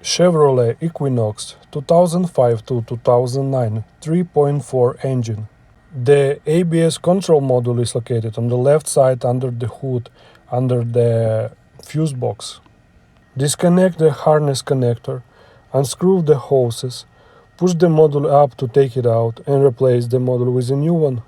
Chevrolet Equinox 2005 to 2009 3.4 engine. The ABS control module is located on the left side under the hood, under the fuse box. Disconnect the harness connector, unscrew the hoses, push the module up to take it out and replace the module with a new one.